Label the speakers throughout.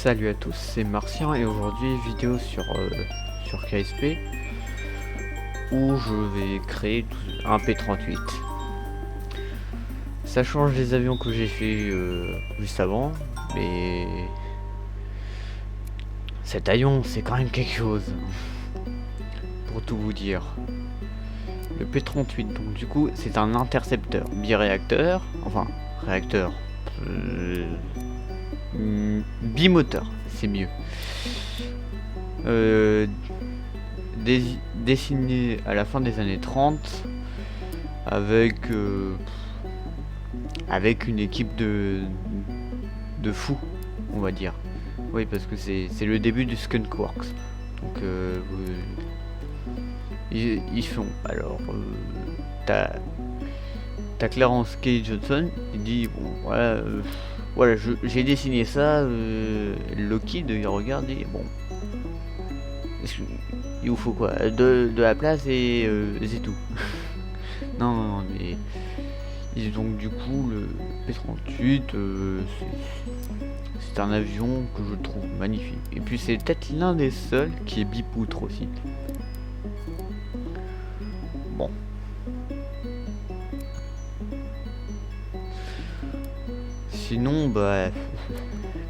Speaker 1: Salut à tous, c'est Martien et aujourd'hui vidéo sur KSP où je vais créer un P38. Ça change des avions que j'ai fait juste avant, mais cet avion c'est quand même quelque chose pour tout vous dire. Le P38 donc du coup c'est un intercepteur biréacteur, enfin réacteur bimoteur, c'est mieux. Dessiné à la fin des années 30 avec une équipe de fous, on va dire. Oui, parce que c'est le début du Skunk Works. Donc ils font alors t'as Clarence K. Johnson, il dit bon voilà, j'ai dessiné ça, Lockheed il regarde et bon, il vous faut quoi, de la place et c'est tout. non, mais donc du coup le P38 c'est un avion que je trouve magnifique et puis c'est peut-être l'un des seuls qui est bipoutre aussi. Bon, sinon bah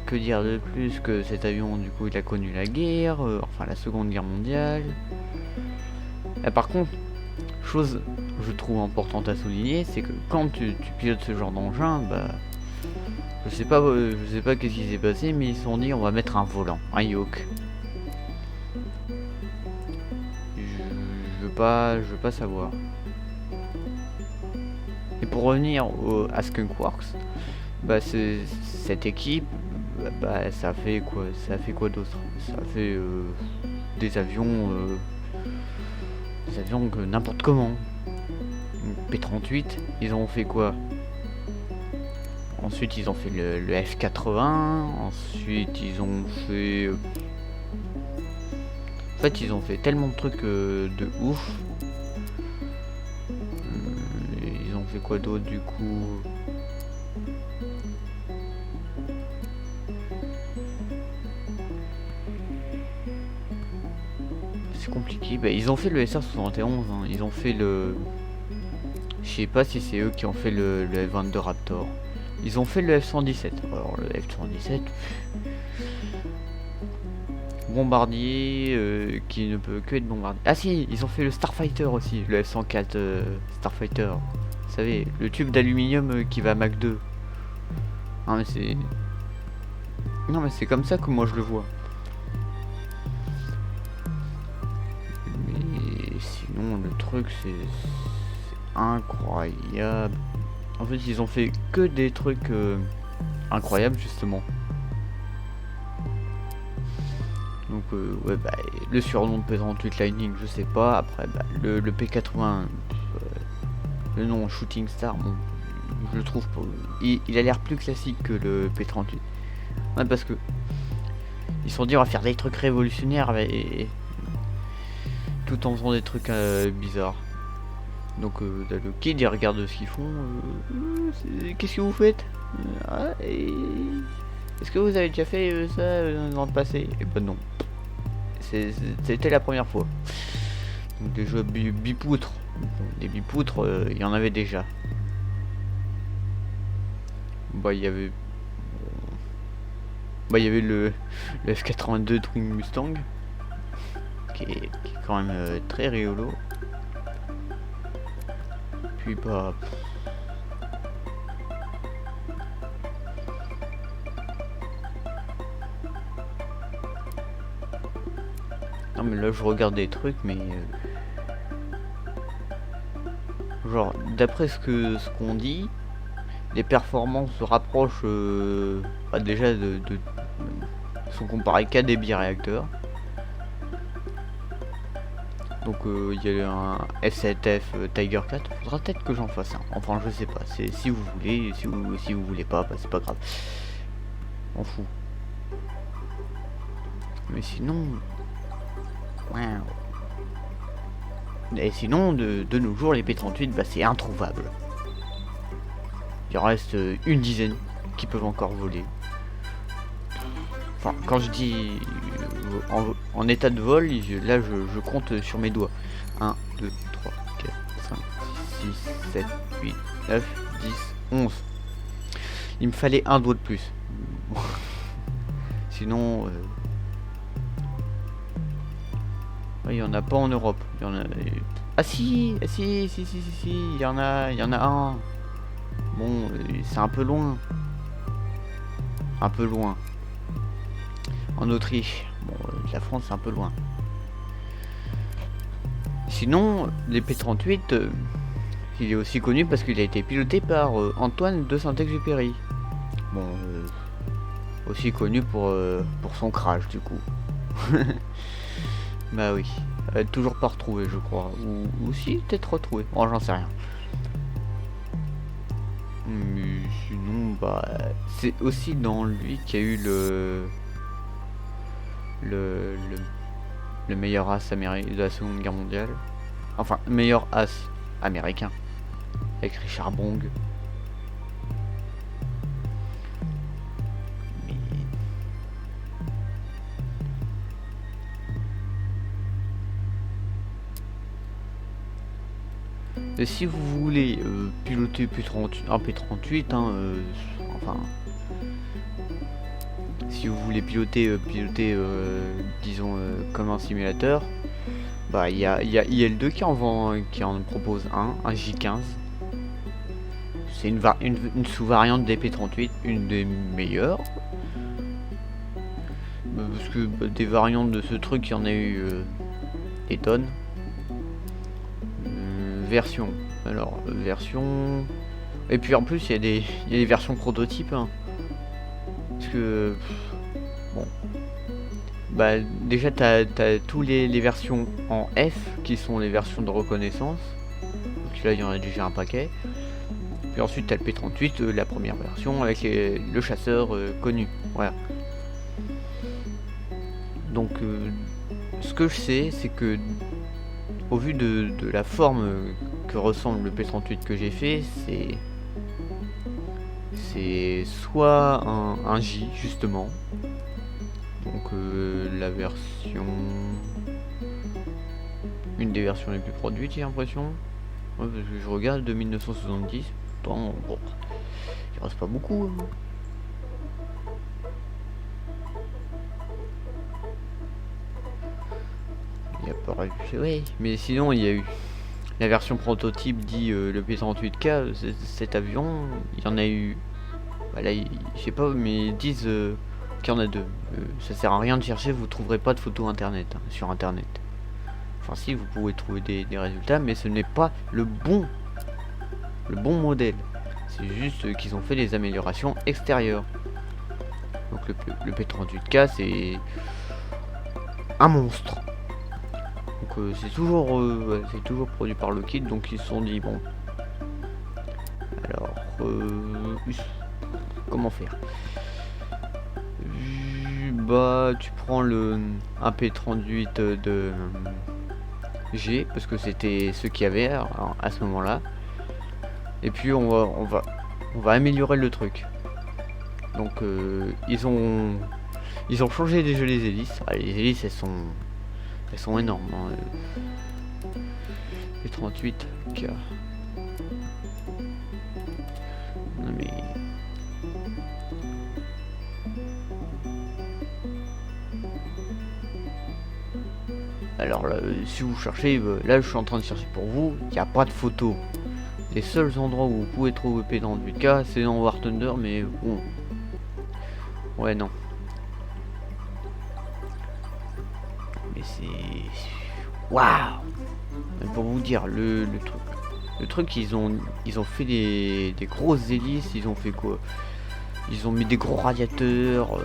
Speaker 1: que dire de plus que cet avion du coup il a connu la guerre, enfin la seconde guerre mondiale. Par contre, chose je trouve importante à souligner, c'est que quand tu pilotes ce genre d'engin, bah je sais pas qu'est-ce qui s'est passé, mais ils se sont dit on va mettre un volant, un yoke. Je veux pas savoir. Et pour revenir à Skunk Works, bah cette équipe, bah ça fait quoi d'autre? Ça fait des avions que n'importe comment. P38, ils ont fait quoi? Ensuite ils ont fait le F80, ensuite ils ont fait en fait ils ont fait tellement de trucs de ouf. Ils ont fait quoi d'autre du coup? C'est compliqué. Bah, ils ont fait le SR-71, hein. Ils ont fait le... Je sais pas si c'est eux qui ont fait le F-22 Raptor. Ils ont fait le F-117. Alors le F-117... bombardier qui ne peut que être bombardier. Ah si, ils ont fait le Starfighter aussi, le F-104 Starfighter. Vous savez, le tube d'aluminium qui va à Mach 2. Ah mais c'est... Non mais c'est comme ça que moi je le vois. Mais sinon le truc c'est incroyable. En fait ils ont fait que des trucs incroyables justement. Donc ouais bah le surnom de P38 Lightning je sais pas. Après bah, le P80 le nom Shooting Star, bon, je le trouve pas. Il a l'air plus classique que le P38. Ouais, parce que ils se sont dit on va faire des trucs révolutionnaires et tout en faisant des trucs bizarres. Donc le kid il regarde ce qu'ils font. Qu'est-ce que vous faites? Est-ce que vous avez déjà fait ça dans le passé? Et ben non. C'était la première fois. Donc des jeux bipoutres. Des bipoutres, il y en avait déjà. Bah il y avait le F82 Twin Mustang qui est quand même très rigolo. Puis bah non mais là je regarde des trucs mais genre d'après ce qu'on dit, les performances se rapprochent bah, déjà de sont comparées qu'à des biréacteurs. Donc il y a un F7F Tiger 4, faudra peut-être que j'en fasse un. Enfin je sais pas, c'est si vous voulez, si vous voulez pas, bah, c'est pas grave. On fout. Mais sinon. Wow. Et sinon de nos jours les P38 bah c'est introuvable. Il en reste une dizaine qui peuvent encore voler. Enfin, quand je dis en état de vol, là je compte sur mes doigts. 1, 2, 3, 4, 5, 6, 7, 8, 9, 10, 11. Il me fallait un doigt de plus. Sinon... il y en a pas en Europe. Il y en a... Ah si, si, il y en a un. Bon, c'est un peu loin. Un peu loin. En Autriche. Bon, la France, c'est un peu loin. Sinon, l'épée-38, il est aussi connu parce qu'il a été piloté par Antoine de Saint-Exupéry. Bon, aussi connu pour son crash, du coup. Bah oui. Toujours pas retrouvé, je crois. Ou si, peut-être retrouvé. Bon, j'en sais rien. Mais sinon, bah... c'est aussi dans lui qu'il y a eu le meilleur as de la Seconde Guerre mondiale. Enfin, meilleur as américain. Avec Richard Bong. Et si vous voulez piloter un P38, hein, enfin... Si vous voulez piloter, disons, comme un simulateur, bah il y a IL2 qui en propose un J15. C'est une sous-variante des P38, une des meilleures. Parce que des variantes de ce truc, il y en a eu des tonnes. Version. Alors, version... Et puis en plus, il y a des versions prototypes. Hein. Parce que... Bon... Bah déjà, t'as tous les versions en F, qui sont les versions de reconnaissance. Donc là, il y en a déjà un paquet. Puis ensuite, t'as le P38, la première version, avec le chasseur connu. Voilà. Donc, ce que je sais, c'est que... Au vu de la forme que ressemble le P38 que j'ai fait, c'est soit un J justement, donc la version, une des versions les plus produites, j'ai l'impression, parce que je regarde de 1970, pourtant bon, il reste pas beaucoup. Hein. Il y a pas oui, mais sinon il y a eu la version prototype dit le P38K, cet avion, il y en a eu, bah là, je sais pas, mais ils disent qu'il y en a deux. Ça sert à rien de chercher, vous trouverez pas de photos internet, hein, sur internet. Enfin si, vous pouvez trouver des résultats, mais ce n'est pas le bon modèle. C'est juste qu'ils ont fait des améliorations extérieures. Donc le P38K c'est un monstre. Donc c'est toujours produit par Lockheed, donc ils se sont dit bon. Alors comment faire? Bah tu prends un P38 de G parce que c'était ce qu'il y avait à ce moment-là. Et puis on va améliorer le truc. Donc ils ont changé déjà les hélices. Ah, les hélices elles sont énormes. Hein. Les 38 K. Non mais alors là, si vous cherchez, là je suis en train de chercher pour vous, il n'y a pas de photo. Les seuls endroits où vous pouvez trouver P38K, c'est dans War Thunder, mais bon. Ouais, non. Mais c'est... Waouh! Pour vous dire, le truc, ils ont fait des grosses hélices, ils ont fait quoi? Ils ont mis des gros radiateurs.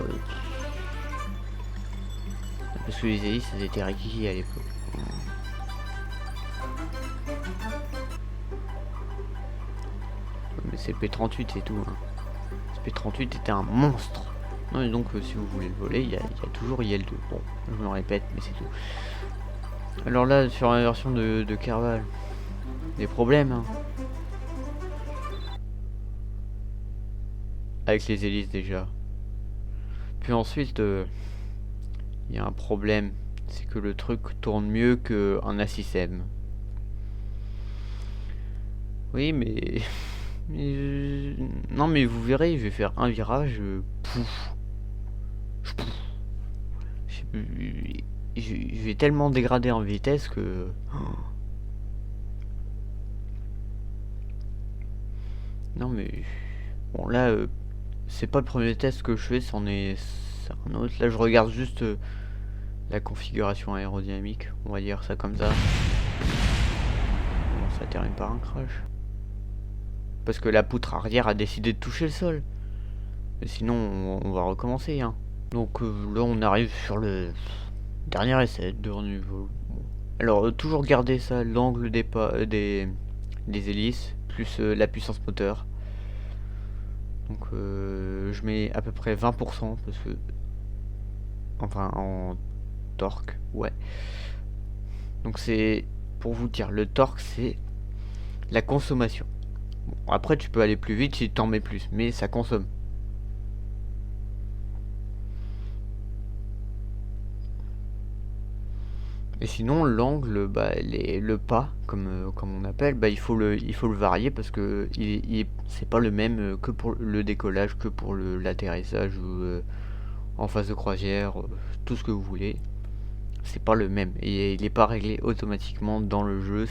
Speaker 1: Parce que les hélices, elles étaient réquisiées à l'époque. Mais c'est P38, c'est tout. Hein. Ce P38 était un monstre. Non, et donc, si vous voulez le voler, il y a toujours IL2. Bon, je me répète, mais c'est tout. Alors là, sur la version de Carval, des problèmes. Hein. Avec les hélices déjà. Puis ensuite, il y a un problème, c'est que le truc tourne mieux qu'un A6M. Oui, mais... Non, mais vous verrez, je vais faire un virage, pouf, pouf. Je vais tellement dégrader en vitesse que... Non, mais... Bon, là, c'est pas le premier test que je fais, c'en est un autre. Là, je regarde juste la configuration aérodynamique, on va dire ça comme ça. Bon, ça termine par un crash. Parce que la poutre arrière a décidé de toucher le sol. Mais sinon, on va recommencer, hein. Donc là, on arrive sur le dernier essai de niveau. Bon. Alors, toujours garder ça, l'angle des hélices, plus la puissance moteur. Donc, je mets à peu près 20%, parce que... Enfin, en torque, ouais. Donc, c'est... Pour vous dire, le torque, c'est la consommation. Bon, après, tu peux aller plus vite si tu en mets plus, mais ça consomme. Et sinon, l'angle, bah, le pas, comme on appelle, bah, il faut le varier parce que c'est pas le même que pour le décollage, que pour l'atterrissage ou en phase de croisière, tout ce que vous voulez. C'est pas le même. Et il est pas réglé automatiquement dans le jeu.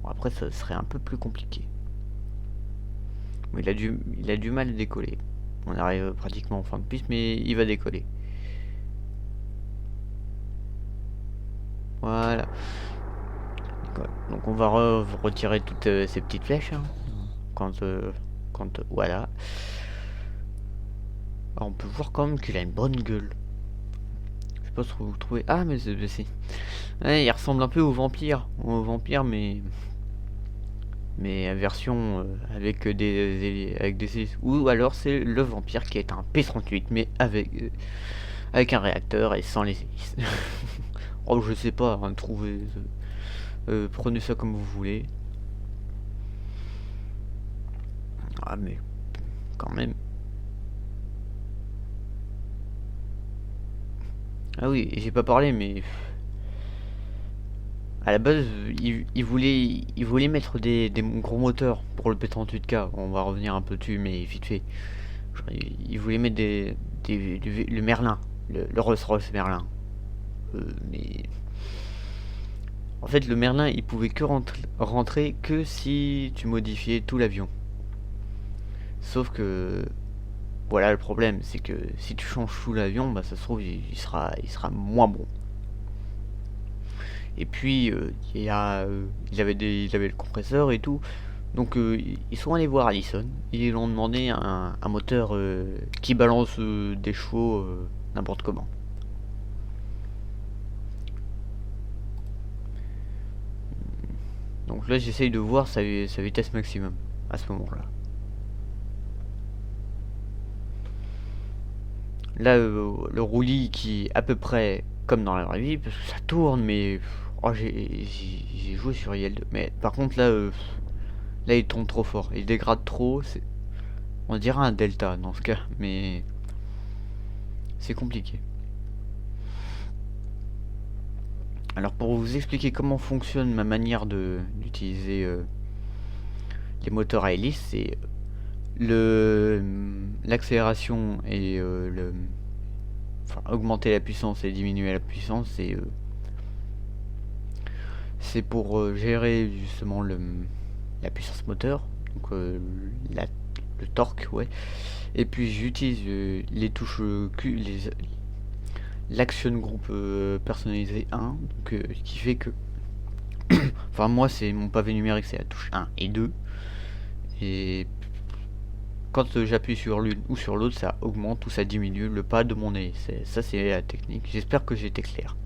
Speaker 1: Bon, après, ça serait un peu plus compliqué. Mais il a du mal à décoller. On arrive pratiquement en fin de piste, mais il va décoller. Voilà. Donc on va retirer toutes ces petites flèches, hein, quand voilà. Alors, on peut voir quand même qu'il a une bonne gueule. Je sais pas si vous trouvez. Ah, mais c'est... Ouais, il ressemble un peu au vampire. Mais version avec des hélices. Ou alors c'est le vampire qui est un P38 mais avec un réacteur et sans les hélices. Oh, je sais pas, hein, prenez ça comme vous voulez. Ah, mais quand même. Ah oui, j'ai pas parlé, mais à la base, il voulait mettre des gros moteurs pour le P38K. On va revenir un peu dessus, mais vite fait. Il voulait mettre le Merlin, le Rolls-Royce Merlin. Mais en fait, le Merlin, il pouvait que rentrer que si tu modifiais tout l'avion. Sauf que voilà le problème, c'est que si tu changes tout l'avion, bah ça se trouve il sera moins bon. Et puis il avait le compresseur et tout. Donc ils sont allés voir Allison. Ils lui ont demandé un moteur qui balance des chevaux n'importe comment. Donc là j'essaye de voir sa vitesse maximum à ce moment-là. Là le roulis qui est à peu près comme dans la vraie vie, parce que ça tourne, mais oh, j'ai joué sur IL2. Mais par contre là il tombe trop fort, il dégrade trop, on dirait un delta dans ce cas, mais c'est compliqué. Alors pour vous expliquer comment fonctionne ma manière d'utiliser les moteurs à hélice, c'est l'accélération et augmenter la puissance et diminuer la puissance, c'est pour gérer justement la puissance moteur, donc le torque, ouais. Et puis j'utilise les touches Q, l'action group personnalisé 1, donc qui fait que enfin moi c'est mon pavé numérique, c'est la touche 1 et 2, et quand j'appuie sur l'une ou sur l'autre, ça augmente ou ça diminue le pas de mon nez. Ça c'est la technique, j'espère que j'ai été clair.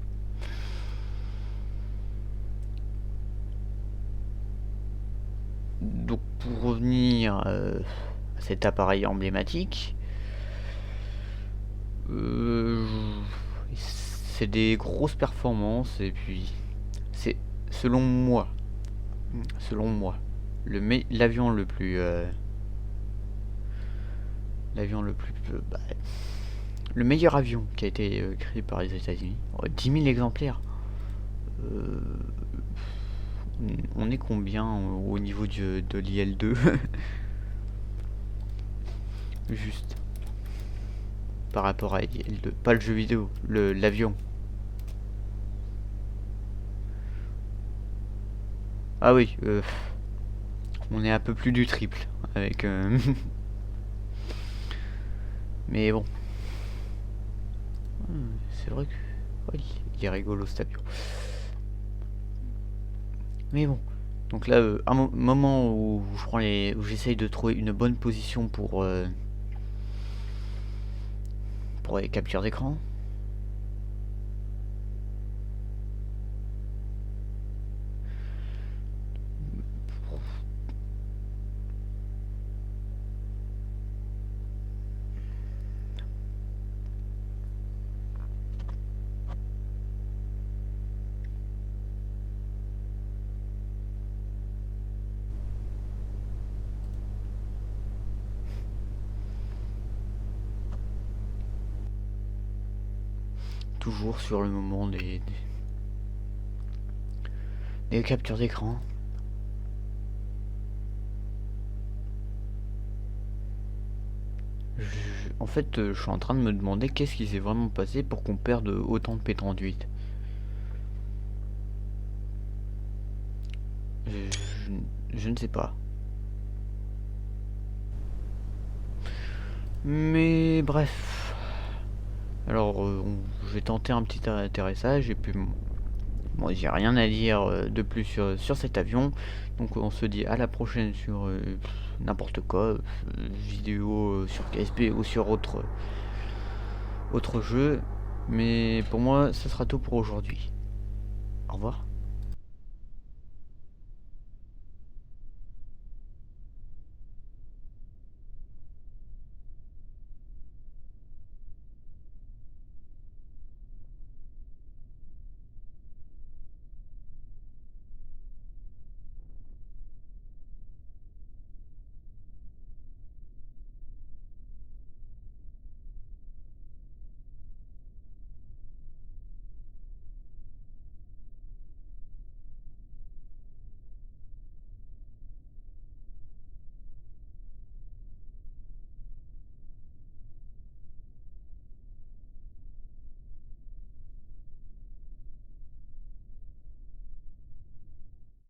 Speaker 1: Donc pour revenir à cet appareil emblématique, c'est des grosses performances, et puis c'est selon moi l'avion le l'avion le plus... le meilleur avion qui a été créé par les États-Unis. 10 000 exemplaires. On est combien au niveau de l'IL-2? Juste. Par rapport à l'IL-2. Pas le jeu vidéo, l'avion. Ah oui, on est un peu plus du triple avec... Mais bon. C'est vrai que... Oui, il est rigolo cet avion. Mais bon. Donc là, un moment où je prends où j'essaye de trouver une bonne position pour les captures d'écran. Toujours sur le moment des captures d'écran. En fait, je suis en train de me demander qu'est-ce qui s'est vraiment passé pour qu'on perde autant de P38. Je ne sais pas. Mais bref. Alors, je vais tenter un petit atterrissage et puis bon, j'ai rien à dire de plus sur cet avion. Donc on se dit à la prochaine sur n'importe quoi, vidéo sur KSP ou sur autre jeu. Mais pour moi, ça sera tout pour aujourd'hui. Au revoir.